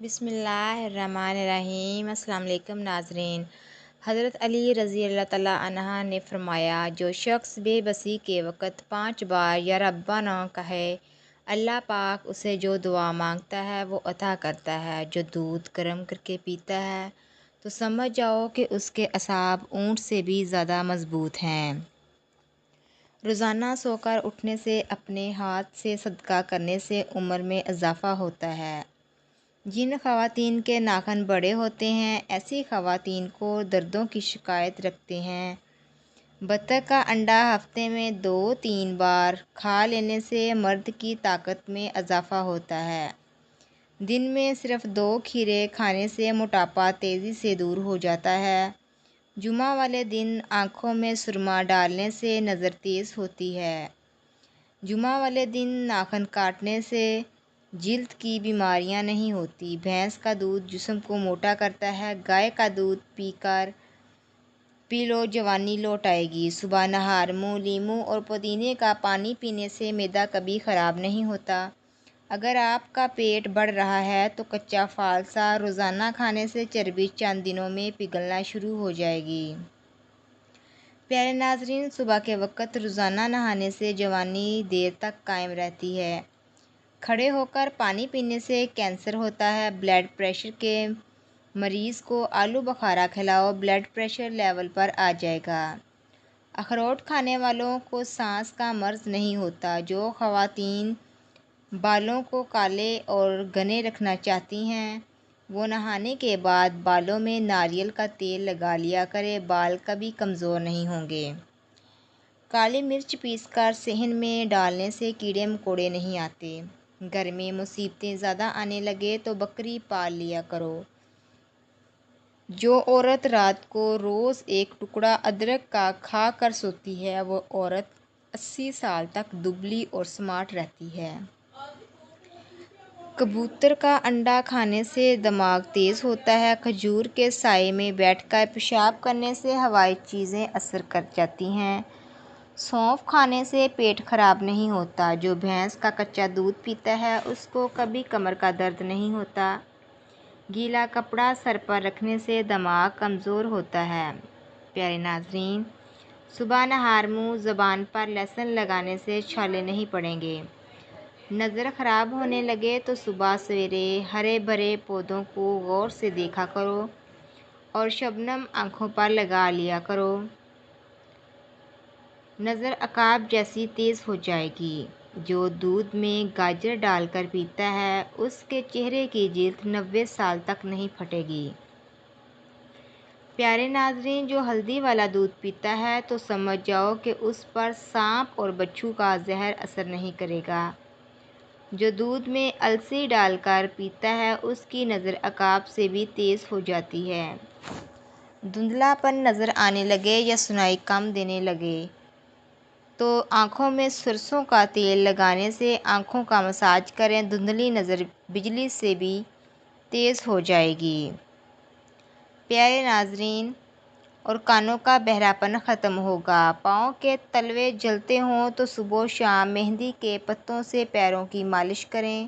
بسم اللہ الرحمن الرحیم۔ السلام علیکم ناظرین۔ حضرت علی رضی اللہ تعالیٰ عنہ نے فرمایا، جو شخص بے بسی کے وقت 5 بار یا ربنا نہ کہے، اللہ پاک اسے جو دعا مانگتا ہے وہ عطا کرتا ہے۔ جو دودھ گرم کر کے پیتا ہے تو سمجھ جاؤ کہ اس کے اعصاب اونٹ سے بھی زیادہ مضبوط ہیں۔ روزانہ سو کر اٹھنے سے اپنے ہاتھ سے صدقہ کرنے سے عمر میں اضافہ ہوتا ہے۔ جن خواتین کے ناخن بڑے ہوتے ہیں، ایسی خواتین کو دردوں کی شکایت رکھتے ہیں۔ بطخ کا انڈا ہفتے میں 2-3 بار کھا لینے سے مرد کی طاقت میں اضافہ ہوتا ہے۔ دن میں صرف 2 کھیرے کھانے سے موٹاپا تیزی سے دور ہو جاتا ہے۔ جمعہ والے دن آنکھوں میں سرما ڈالنے سے نظر تیز ہوتی ہے۔ جمعہ والے دن ناخن کاٹنے سے جلد کی بیماریاں نہیں ہوتی۔ بھینس کا دودھ جسم کو موٹا کرتا ہے۔ گائے کا دودھ پی لو، جوانی لوٹ آئے گی۔ صبح نہار منہ لیموں اور پودینے کا پانی پینے سے معدہ کبھی خراب نہیں ہوتا۔ اگر آپ کا پیٹ بڑھ رہا ہے تو کچا فالسا روزانہ کھانے سے چربی چند دنوں میں پگھلنا شروع ہو جائے گی۔ پیارے ناظرین، صبح کے وقت روزانہ نہانے سے جوانی دیر تک قائم رہتی ہے۔ کھڑے ہو کر پانی پینے سے کینسر ہوتا ہے۔ بلڈ پریشر کے مریض کو آلو بخارا کھلاؤ، بلڈ پریشر لیول پر آ جائے گا۔ اخروٹ کھانے والوں کو سانس کا مرض نہیں ہوتا۔ جو خواتین بالوں کو کالے اور گھنے رکھنا چاہتی ہیں، وہ نہانے کے بعد بالوں میں ناریل کا تیل لگا لیا کرے، بال کبھی کمزور نہیں ہوں گے۔ کالی مرچ پیس کر صحن میں ڈالنے سے کیڑے مکوڑے نہیں آتے۔ گھر میں مصیبتیں زیادہ آنے لگے تو بکری پال لیا کرو۔ جو عورت رات کو روز ایک ٹکڑا ادرک کا کھا کر سوتی ہے، وہ عورت 80 سال تک دبلی اور سمارٹ رہتی ہے۔ کبوتر کا انڈا کھانے سے دماغ تیز ہوتا ہے۔ کھجور کے سائے میں بیٹھ کر پیشاب کرنے سے ہوائی چیزیں اثر کر جاتی ہیں۔ سونف کھانے سے پیٹ خراب نہیں ہوتا۔ جو بھینس کا کچا دودھ پیتا ہے، اس کو کبھی کمر کا درد نہیں ہوتا۔ گیلا کپڑا سر پر رکھنے سے دماغ کمزور ہوتا ہے۔ پیارے ناظرین، صبح نہار منہ زبان پر لہسن لگانے سے چھالے نہیں پڑیں گے۔ نظر خراب ہونے لگے تو صبح سویرے ہرے بھرے پودوں کو غور سے دیکھا کرو اور شبنم آنکھوں پر لگا لیا کرو۔ نظر عقاب جیسی تیز ہو جائے گی۔ جو دودھ میں گاجر ڈال کر پیتا ہے، اس کے چہرے کی جلد 90 سال تک نہیں پھٹے گی۔ پیارے ناظرین، جو ہلدی والا دودھ پیتا ہے تو سمجھ جاؤ کہ اس پر سانپ اور بچھو کا زہر اثر نہیں کرے گا۔ جو دودھ میں السی ڈال کر پیتا ہے، اس کی نظر عقاب سے بھی تیز ہو جاتی ہے۔ دھندلا پن نظر آنے لگے یا سنائی کم دینے لگے تو آنکھوں میں سرسوں کا تیل لگانے سے آنکھوں کا مساج کریں۔ دھندلی نظر بجلی سے بھی تیز ہو جائے گی۔ پیارے ناظرین، اور کانوں کا بہرا پن ختم ہوگا۔ پاؤں کے تلوے جلتے ہوں تو صبح و شام مہندی کے پتوں سے پیروں کی مالش کریں۔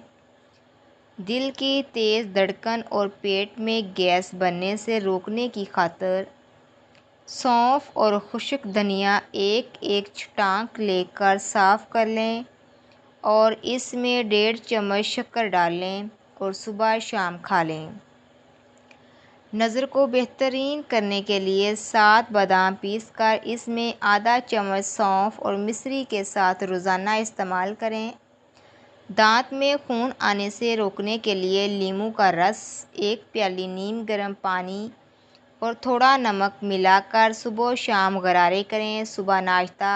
دل کی تیز دھڑکن اور پیٹ میں گیس بننے سے روکنے کی خاطر سونف اور خشک دھنیا ایک ایک چھٹانک لے کر صاف کر لیں اور اس میں 1.5 چمچ شکر ڈال لیں اور صبح شام کھا لیں۔ نظر کو بہترین کرنے کے لیے 7 بادام پیس کر اس میں آدھا چمچ سونف اور مصری کے ساتھ روزانہ استعمال کریں۔ دانت میں خون آنے سے روکنے کے لیے لیموں کا رس، 1 پیالی نیم گرم پانی اور تھوڑا نمک ملا کر صبح و شام غرارے کریں۔ صبح ناشتہ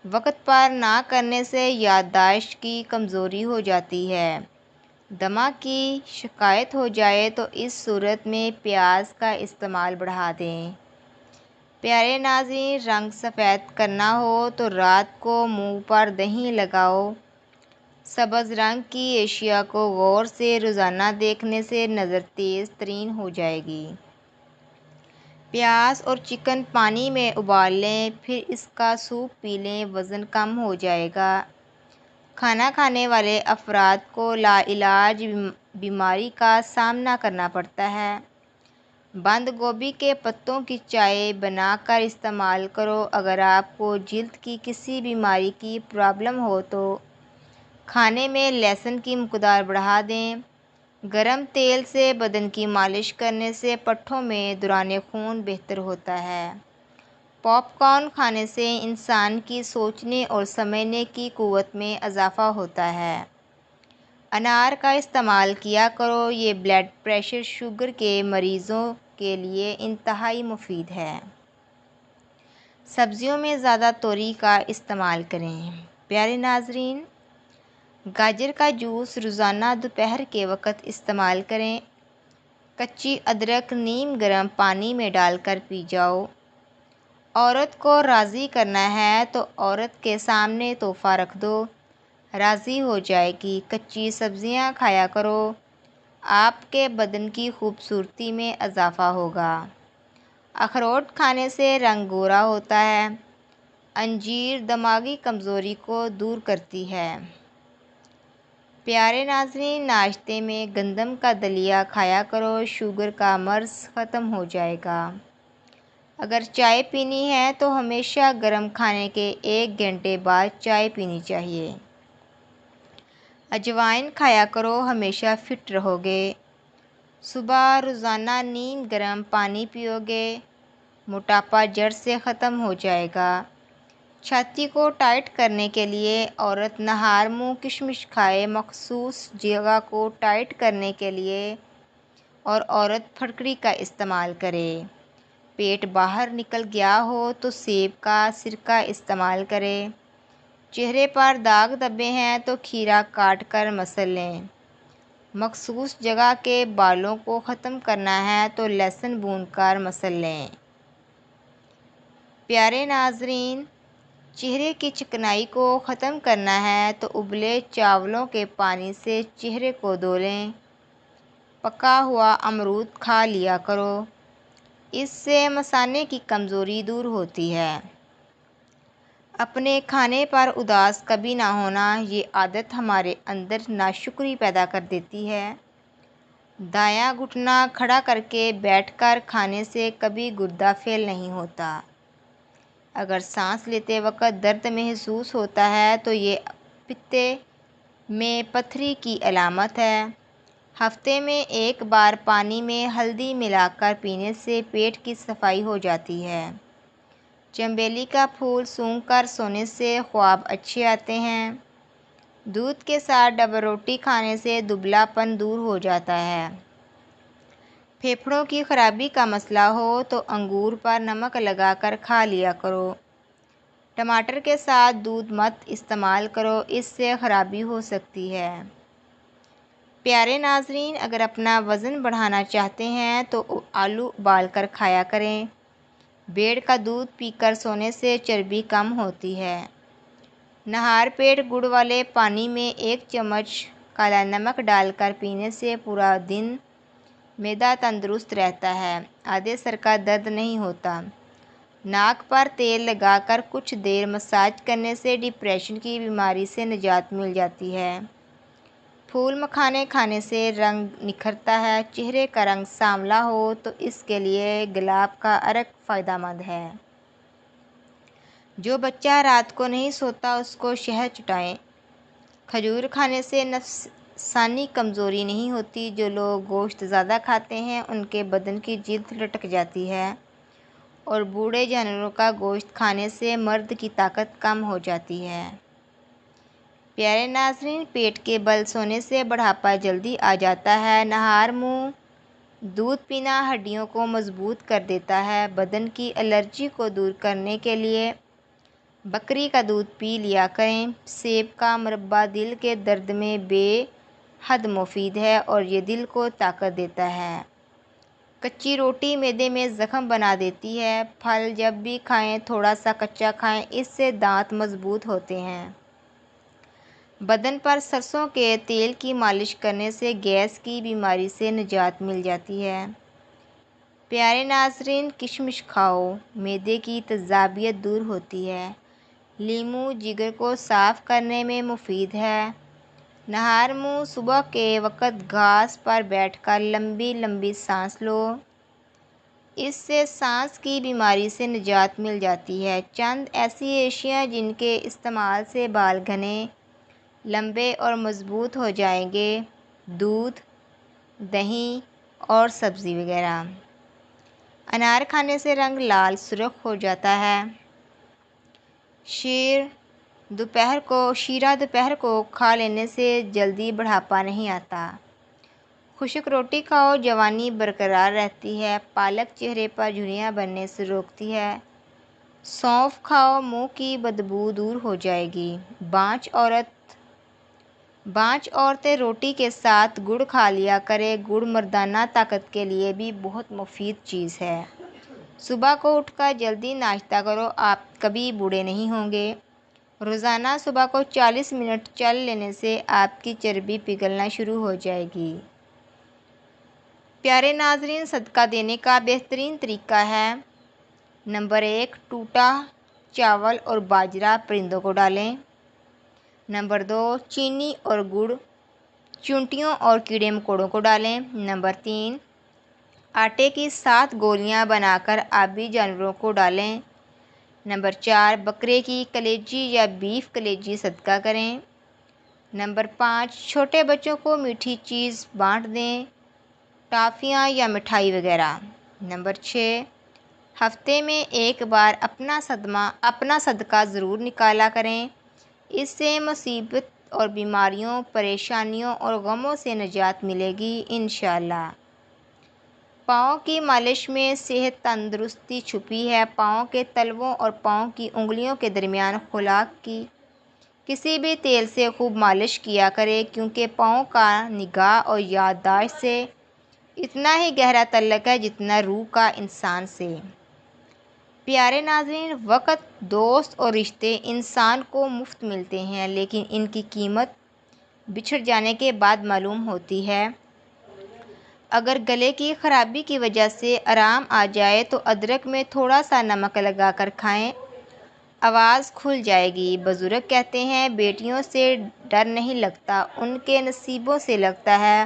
وقت پر نہ کرنے سے یادداشت کی کمزوری ہو جاتی ہے۔ دمہ کی شکایت ہو جائے تو اس صورت میں پیاز کا استعمال بڑھا دیں۔ پیارے ناظرین، رنگ سفید کرنا ہو تو رات کو منہ پر دہی لگاؤ۔ سبز رنگ کی اشیاء کو غور سے روزانہ دیکھنے سے نظر تیز ترین ہو جائے گی۔ پیاز اور چکن پانی میں ابال لیں، پھر اس کا سوپ پی لیں، وزن کم ہو جائے گا۔ کھانا کھانے والے افراد کو لاعلاج بیماری کا سامنا کرنا پڑتا ہے۔ بند گوبھی کے پتوں کی چائے بنا کر استعمال کرو۔ اگر آپ کو جلد کی کسی بیماری کی پرابلم ہو تو کھانے میں لہسن کی مقدار بڑھا دیں۔ گرم تیل سے بدن کی مالش کرنے سے پٹھوں میں دوران خون بہتر ہوتا ہے۔ پاپ کارن کھانے سے انسان کی سوچنے اور سمجھنے کی قوت میں اضافہ ہوتا ہے۔ انار کا استعمال کیا کرو، یہ بلڈ پریشر شوگر کے مریضوں کے لیے انتہائی مفید ہے۔ سبزیوں میں زیادہ توری کا استعمال کریں۔ پیارے ناظرین، گاجر کا جوس روزانہ دوپہر کے وقت استعمال کریں۔ کچی ادرک نیم گرم پانی میں ڈال کر پی جاؤ۔ عورت کو راضی کرنا ہے تو عورت کے سامنے تحفہ رکھ دو، راضی ہو جائے گی۔ کچی سبزیاں کھایا کرو، آپ کے بدن کی خوبصورتی میں اضافہ ہوگا۔ اخروٹ کھانے سے رنگ گورا ہوتا ہے۔ انجیر دماغی کمزوری کو دور کرتی ہے۔ پیارے ناظرین، ناشتے میں گندم کا دلیا کھایا کرو، شوگر کا مرض ختم ہو جائے گا۔ اگر چائے پینی ہے تو ہمیشہ گرم کھانے کے 1 گھنٹے بعد چائے پینی چاہیے۔ اجوائن کھایا کرو، ہمیشہ فٹ رہو گے۔ صبح روزانہ نیم گرم پانی پیو گے، موٹاپا جڑ سے ختم ہو جائے گا۔ چھاتی کو ٹائٹ کرنے کے لیے عورت نہار منہ کشمش کھائے، مخصوص جگہ کو ٹائٹ کرنے کے لیے اور عورت پھٹکری کا استعمال کرے۔ پیٹ باہر نکل گیا ہو تو سیب کا سرکہ استعمال کرے۔ چہرے پر داغ دبے ہیں تو کھیرا کاٹ کر مسل لیں۔ مخصوص جگہ کے بالوں کو ختم کرنا ہے تو لہسن بھون کر مسل لیں۔ پیارے ناظرین، چہرے کی چکنائی کو ختم کرنا ہے تو ابلے چاولوں کے پانی سے چہرے کو دھو لیں۔ پکا ہوا امرود کھا لیا کرو، اس سے مثانے کی کمزوری دور ہوتی ہے۔ اپنے کھانے پر اداس کبھی نہ ہونا، یہ عادت ہمارے اندر ناشکری پیدا کر دیتی ہے۔ دایاں گھٹنا کھڑا کر کے بیٹھ کر کھانے سے کبھی گردہ فیل نہیں ہوتا۔ اگر سانس لیتے وقت درد محسوس ہوتا ہے تو یہ پتے میں پتھری کی علامت ہے۔ ہفتے میں 1 بار پانی میں ہلدی ملا کر پینے سے پیٹ کی صفائی ہو جاتی ہے۔ چنبیلی کا پھول سونگھ کر سونے سے خواب اچھے آتے ہیں۔ دودھ کے ساتھ ڈبل روٹی کھانے سے دبلا پن دور ہو جاتا ہے۔ پھیپھڑوں کی خرابی کا مسئلہ ہو تو انگور پر نمک لگا کر کھا لیا کرو۔ ٹماٹر کے ساتھ دودھ مت استعمال کرو، اس سے خرابی ہو سکتی ہے۔ پیارے ناظرین، اگر اپنا وزن بڑھانا چاہتے ہیں تو آلو ابال کر کھایا کریں۔ بیڑ کا دودھ پی کر سونے سے چربی کم ہوتی ہے۔ نہار پیٹ گڑ والے پانی میں 1 چمچ کالا نمک ڈال کر پینے سے پورا دن معدہ تندرست رہتا ہے، آدھے سر کا درد نہیں ہوتا۔ ناک پر تیل لگا کر کچھ دیر مساج کرنے سے ڈپریشن کی بیماری سے نجات مل جاتی ہے۔ پھول مکھانے کھانے سے رنگ نکھرتا ہے۔ چہرے کا رنگ سانولا ہو تو اس کے لیے گلاب کا عرق فائدہ مند ہے۔ جو بچہ رات کو نہیں سوتا اس کو شہد چٹائیں۔ کھجور کھانے سے نفسانی کمزوری نہیں ہوتی۔ جو لوگ گوشت زیادہ کھاتے ہیں ان کے بدن کی جلد لٹک جاتی ہے اور بوڑھے جانوروں کا گوشت کھانے سے مرد کی طاقت کم ہو جاتی ہے۔ پیارے ناظرین، پیٹ کے بل سونے سے بڑھاپا جلدی آ جاتا ہے۔ نہار منہ دودھ پینا ہڈیوں کو مضبوط کر دیتا ہے۔ بدن کی الرجی کو دور کرنے کے لیے بکری کا دودھ پی لیا کریں۔ سیب کا مربا دل کے درد میں بے حد مفید ہے اور یہ دل کو طاقت دیتا ہے۔ کچی روٹی معدے میں زخم بنا دیتی ہے۔ پھل جب بھی کھائیں تھوڑا سا کچا کھائیں، اس سے دانت مضبوط ہوتے ہیں۔ بدن پر سرسوں کے تیل کی مالش کرنے سے گیس کی بیماری سے نجات مل جاتی ہے۔ پیارے ناظرین، کشمش کھاؤ، معدے کی تیزابیت دور ہوتی ہے۔ لیمو جگر کو صاف کرنے میں مفید ہے۔ نہار منہ صبح کے وقت گھاس پر بیٹھ کر لمبی لمبی سانس لو، اس سے سانس کی بیماری سے نجات مل جاتی ہے۔ چند ایسی اشیاء جن کے استعمال سے بال گھنے، لمبے اور مضبوط ہو جائیں گے: دودھ، دہی اور سبزی وغیرہ۔ انار کھانے سے رنگ لال سرخ ہو جاتا ہے۔ شیرہ دوپہر کو کھا لینے سے جلدی بڑھاپا نہیں آتا۔ خشک روٹی کھاؤ، جوانی برقرار رہتی ہے۔ پالک چہرے پر جھریاں بننے سے روکتی ہے۔ سونف کھاؤ، منہ کی بدبو دور ہو جائے گی۔ بانجھ عورتیں روٹی کے ساتھ گڑ کھا لیا کریں۔ گڑ مردانہ طاقت کے لیے بھی بہت مفید چیز ہے۔ صبح کو اٹھ کر جلدی ناشتہ کرو، آپ کبھی بوڑھے نہیں ہوں گے۔ روزانہ صبح کو 40 منٹ چل لینے سے آپ کی چربی پگھلنا شروع ہو جائے گی۔ پیارے ناظرین، صدقہ دینے کا بہترین طریقہ ہے: نمبر 1، ٹوٹا چاول اور باجرہ پرندوں کو ڈالیں۔ نمبر 2، چینی اور گڑ چیونٹیوں اور کیڑے مکوڑوں کو ڈالیں۔ نمبر 3، آٹے کی 7 گولیاں بنا کر آبی جانوروں کو ڈالیں۔ نمبر 4، بکرے کی کلیجی یا بیف کلیجی صدقہ کریں۔ نمبر 5، چھوٹے بچوں کو میٹھی چیز بانٹ دیں، ٹافیاں یا مٹھائی وغیرہ۔ نمبر 6، ہفتے میں ایک بار اپنا صدقہ ضرور نکالا کریں، اس سے مصیبت اور بیماریوں، پریشانیوں اور غموں سے نجات ملے گی انشاءاللہ۔ پاؤں کی مالش میں صحت تندرستی چھپی ہے۔ پاؤں کے تلووں اور پاؤں کی انگلیوں کے درمیان خوراک کی کسی بھی تیل سے خوب مالش کیا کریں، کیونکہ پاؤں کا نگاہ اور یادداشت سے اتنا ہی گہرا تعلق ہے جتنا روح کا انسان سے۔ پیارے ناظرین، وقت، دوست اور رشتے انسان کو مفت ملتے ہیں، لیکن ان کی قیمت بچھڑ جانے کے بعد معلوم ہوتی ہے۔ اگر گلے کی خرابی کی وجہ سے آرام آ جائے تو ادرک میں تھوڑا سا نمک لگا کر کھائیں، آواز کھل جائے گی۔ بزرگ کہتے ہیں، بیٹیوں سے ڈر نہیں لگتا، ان کے نصیبوں سے لگتا ہے،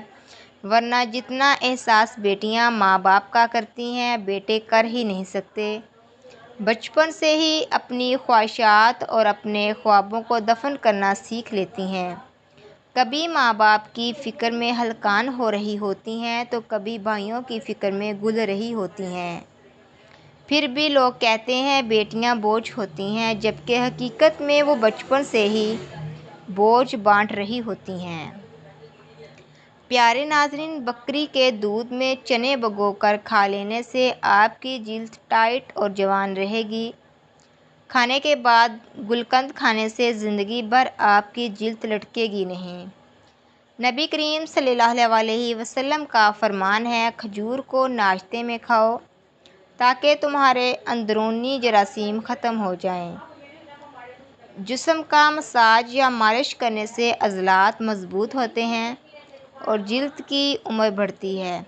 ورنہ جتنا احساس بیٹیاں ماں باپ کا کرتی ہیں، بیٹے کر ہی نہیں سکتے۔ بچپن سے ہی اپنی خواہشات اور اپنے خوابوں کو دفن کرنا سیکھ لیتی ہیں۔ کبھی ماں باپ کی فکر میں ہلکان ہو رہی ہوتی ہیں تو کبھی بھائیوں کی فکر میں گل رہی ہوتی ہیں۔ پھر بھی لوگ کہتے ہیں بیٹیاں بوجھ ہوتی ہیں، جبکہ حقیقت میں وہ بچپن سے ہی بوجھ بانٹ رہی ہوتی ہیں۔ پیارے ناظرین، بکری کے دودھ میں چنے بھگو کر کھا لینے سے آپ کی جلد ٹائٹ اور جوان رہے گی۔ کھانے کے بعد گلقند کھانے سے زندگی بھر آپ کی جلد لٹکے گی نہیں۔ نبی کریم صلی اللہ علیہ وسلم کا فرمان ہے، کھجور کو ناشتے میں کھاؤ تاکہ تمہارے اندرونی جراثیم ختم ہو جائیں۔ جسم کا مساج یا مالش کرنے سے عضلات مضبوط ہوتے ہیں اور جلد کی عمر بڑھتی ہے۔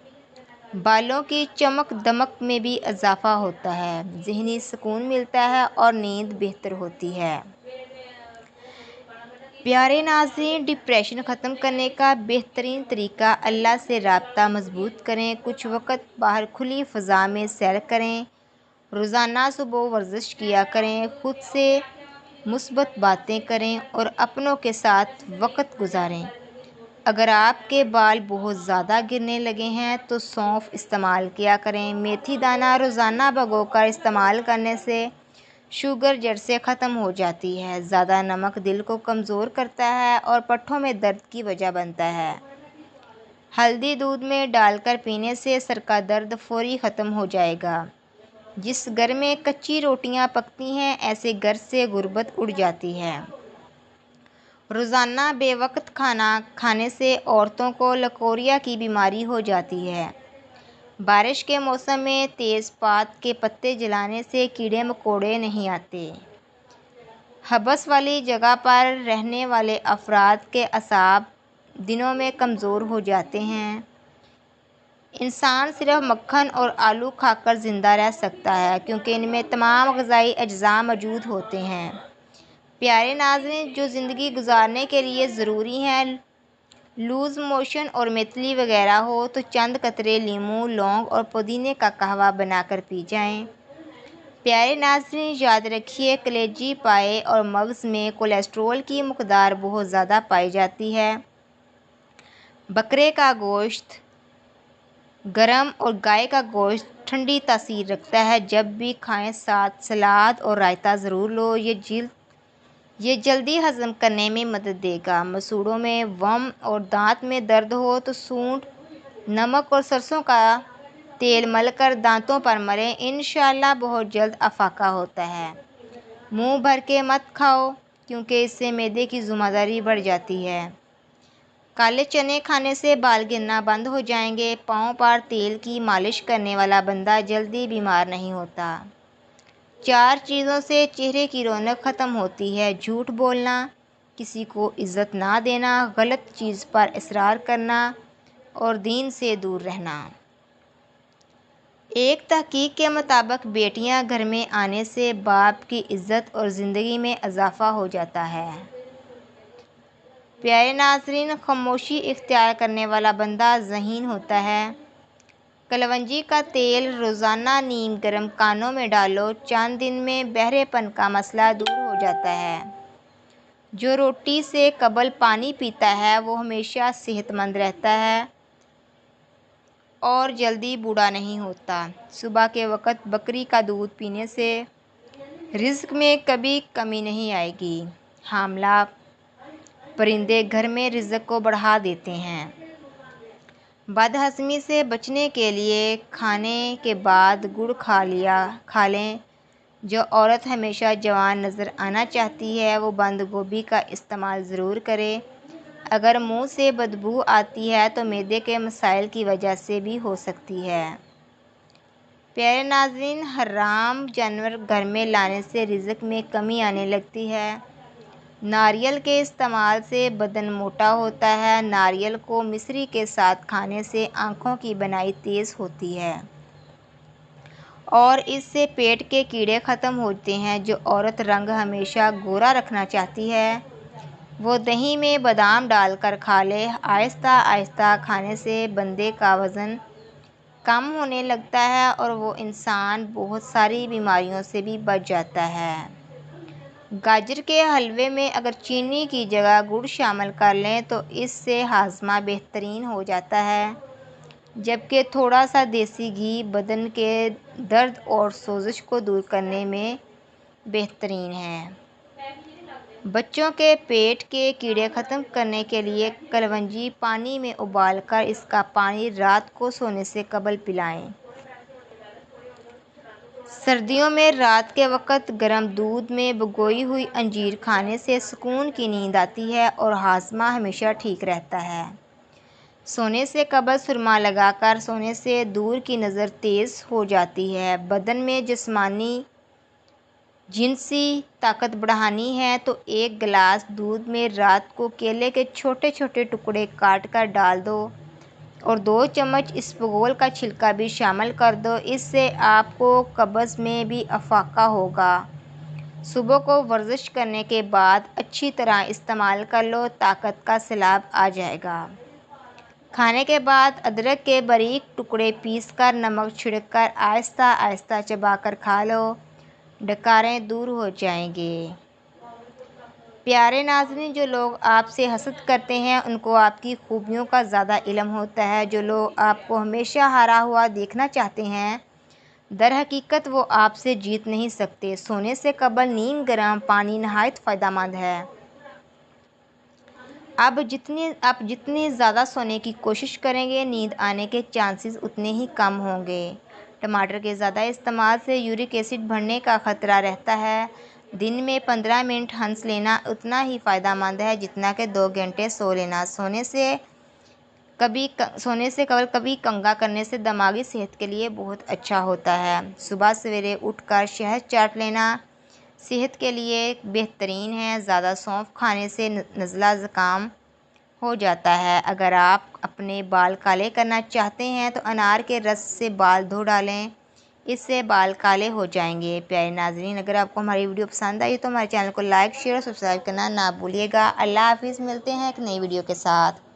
بالوں کی چمک دمک میں بھی اضافہ ہوتا ہے، ذہنی سکون ملتا ہے اور نیند بہتر ہوتی ہے۔ پیارے ناظرین، ڈپریشن ختم کرنے کا بہترین طریقہ: اللہ سے رابطہ مضبوط کریں، کچھ وقت باہر کھلی فضا میں سیر کریں، روزانہ صبح ورزش کیا کریں، خود سے مثبت باتیں کریں اور اپنوں کے ساتھ وقت گزاریں۔ اگر آپ کے بال بہت زیادہ گرنے لگے ہیں تو سونف استعمال کیا کریں۔ میتھی دانہ روزانہ بھگو کر استعمال کرنے سے شوگر جڑ سے ختم ہو جاتی ہے۔ زیادہ نمک دل کو کمزور کرتا ہے اور پٹھوں میں درد کی وجہ بنتا ہے۔ ہلدی دودھ میں ڈال کر پینے سے سر کا درد فوری ختم ہو جائے گا۔ جس گھر میں کچی روٹیاں پکتی ہیں، ایسے گھر سے غربت اڑ جاتی ہے۔ روزانہ بے وقت کھانا کھانے سے عورتوں کو لکوریا کی بیماری ہو جاتی ہے۔ بارش کے موسم میں تیز پات کے پتے جلانے سے کیڑے مکوڑے نہیں آتے۔ حبس والی جگہ پر رہنے والے افراد کے اعصاب دنوں میں کمزور ہو جاتے ہیں۔ انسان صرف مکھن اور آلو کھا کر زندہ رہ سکتا ہے، کیونکہ ان میں تمام غذائی اجزاء موجود ہوتے ہیں۔ پیارے ناظرین، جو زندگی گزارنے کے لیے ضروری ہیں، لوز موشن اور میتھلی وغیرہ ہو تو چند قطرے لیموں، لونگ اور پودینے کا قہوہ بنا کر پی جائیں۔ پیارے ناظرین، یاد رکھیے کلیجی پائے اور مغز میں کولیسٹرول کی مقدار بہت زیادہ پائی جاتی ہے۔ بکرے کا گوشت گرم اور گائے کا گوشت ٹھنڈی تاثیر رکھتا ہے۔ جب بھی کھائیں ساتھ سلاد اور رائتہ ضرور لو، یہ جلدی ہضم کرنے میں مدد دے گا۔ مسوڑھوں میں ورم اور دانت میں درد ہو تو سونڈ، نمک اور سرسوں کا تیل مل کر دانتوں پر ملیں، انشاءاللہ بہت جلد افاقہ ہوتا ہے۔ منہ بھر کے مت کھاؤ کیونکہ اس سے معدے کی ذمہ داری بڑھ جاتی ہے۔ کالے چنے کھانے سے بال گرنا بند ہو جائیں گے۔ پاؤں پر تیل کی مالش کرنے والا بندہ جلدی بیمار نہیں ہوتا۔ 4 چیزوں سے چہرے کی رونق ختم ہوتی ہے: جھوٹ بولنا، کسی کو عزت نہ دینا، غلط چیز پر اصرار کرنا اور دین سے دور رہنا۔ ایک تحقیق کے مطابق بیٹیاں گھر میں آنے سے باپ کی عزت اور زندگی میں اضافہ ہو جاتا ہے۔ پیارے ناظرین، خاموشی اختیار کرنے والا بندہ ذہین ہوتا ہے۔ کلونجی کا تیل روزانہ نیم گرم کانوں میں ڈالو، چند دن میں بہرے پن کا مسئلہ دور ہو جاتا ہے۔ جو روٹی سے قبل پانی پیتا ہے وہ ہمیشہ صحت مند رہتا ہے اور جلدی بوڑھا نہیں ہوتا۔ صبح کے وقت بکری کا دودھ پینے سے رزق میں کبھی کمی نہیں آئے گی۔ حاملہ پرندے گھر میں رزق کو بڑھا دیتے ہیں۔ بد ہضمی سے بچنے کے لیے کھانے کے بعد گڑ کھا لیں۔ جو عورت ہمیشہ جوان نظر آنا چاہتی ہے وہ بند گوبھی کا استعمال ضرور کرے۔ اگر منہ سے بدبو آتی ہے تو معدے کے مسائل کی وجہ سے بھی ہو سکتی ہے۔ پیارے ناظرین، حرام جانور گھر میں لانے سے رزق میں کمی آنے لگتی ہے۔ ناریل کے استعمال سے بدن موٹا ہوتا ہے۔ ناریل کو مصری کے ساتھ کھانے سے آنکھوں کی بینائی تیز ہوتی ہے اور اس سے پیٹ کے کیڑے ختم ہوتے ہیں۔ جو عورت رنگ ہمیشہ گورا رکھنا چاہتی ہے وہ دہی میں بادام ڈال کر کھا لے۔ آہستہ آہستہ کھانے سے بندے کا وزن کم ہونے لگتا ہے اور وہ انسان بہت ساری بیماریوں سے بھی بچ جاتا ہے۔ گاجر کے حلوے میں اگر چینی کی جگہ گڑ شامل کر لیں تو اس سے ہاضمہ بہترین ہو جاتا ہے، جبکہ تھوڑا سا دیسی گھی بدن کے درد اور سوزش کو دور کرنے میں بہترین ہے۔ بچوں کے پیٹ کے کیڑے ختم کرنے کے لیے کلونجی پانی میں ابال کر اس کا پانی رات کو سونے سے قبل پلائیں۔ سردیوں میں رات کے وقت گرم دودھ میں بھگوئی ہوئی انجیر کھانے سے سکون کی نیند آتی ہے اور ہاضمہ ہمیشہ ٹھیک رہتا ہے۔ سونے سے قبل سرما لگا کر سونے سے دور کی نظر تیز ہو جاتی ہے۔ بدن میں جسمانی جنسی طاقت بڑھانی ہے تو 1 گلاس دودھ میں رات کو کیلے کے چھوٹے چھوٹے ٹکڑے کاٹ کر ڈال دو اور 2 چمچ اسبگول کا چھلکا بھی شامل کر دو۔ اس سے آپ کو قبض میں بھی افاقہ ہوگا۔ صبح کو ورزش کرنے کے بعد اچھی طرح استعمال کر لو، طاقت کا سیلاب آ جائے گا۔ کھانے کے بعد ادرک کے باریک ٹکڑے پیس کر نمک چھڑک کر آہستہ آہستہ چبا کر کھا لو، ڈکاریں دور ہو جائیں گے۔ پیارے ناظرین، جو لوگ آپ سے حسد کرتے ہیں ان کو آپ کی خوبیوں کا زیادہ علم ہوتا ہے۔ جو لوگ آپ کو ہمیشہ ہارا ہوا دیکھنا چاہتے ہیں در حقیقت وہ آپ سے جیت نہیں سکتے۔ سونے سے قبل نیم گرم پانی نہایت فائدہ مند ہے۔ آپ جتنی زیادہ سونے کی کوشش کریں گے نیند آنے کے چانسز اتنے ہی کم ہوں گے۔ ٹماٹر کے زیادہ استعمال سے یورک ایسڈ بڑھنے کا خطرہ رہتا ہے۔ دن میں 15 منٹ ہنس لینا اتنا ہی فائدہ مند ہے جتنا کہ 2 گھنٹے سو لینا۔ سونے سے قبل کبھی کنگھا کرنے سے دماغی صحت کے لیے بہت اچھا ہوتا ہے۔ صبح سویرے اٹھ کر شہد چاٹ لینا صحت کے لیے بہترین ہے۔ زیادہ سونف کھانے سے نزلہ زکام ہو جاتا ہے۔ اگر آپ اپنے بال کالے کرنا چاہتے ہیں تو انار کے رس سے بال دھو ڈالیں۔ اس سے بال کالے ہو جائیں گے۔ پیارے ناظرین، اگر آپ کو ہماری ویڈیو پسند آئی تو ہمارے چینل کو لائک، شیئر اور سبسکرائب کرنا نہ بھولیے گا۔ اللہ حافظ، ملتے ہیں ایک نئی ویڈیو کے ساتھ۔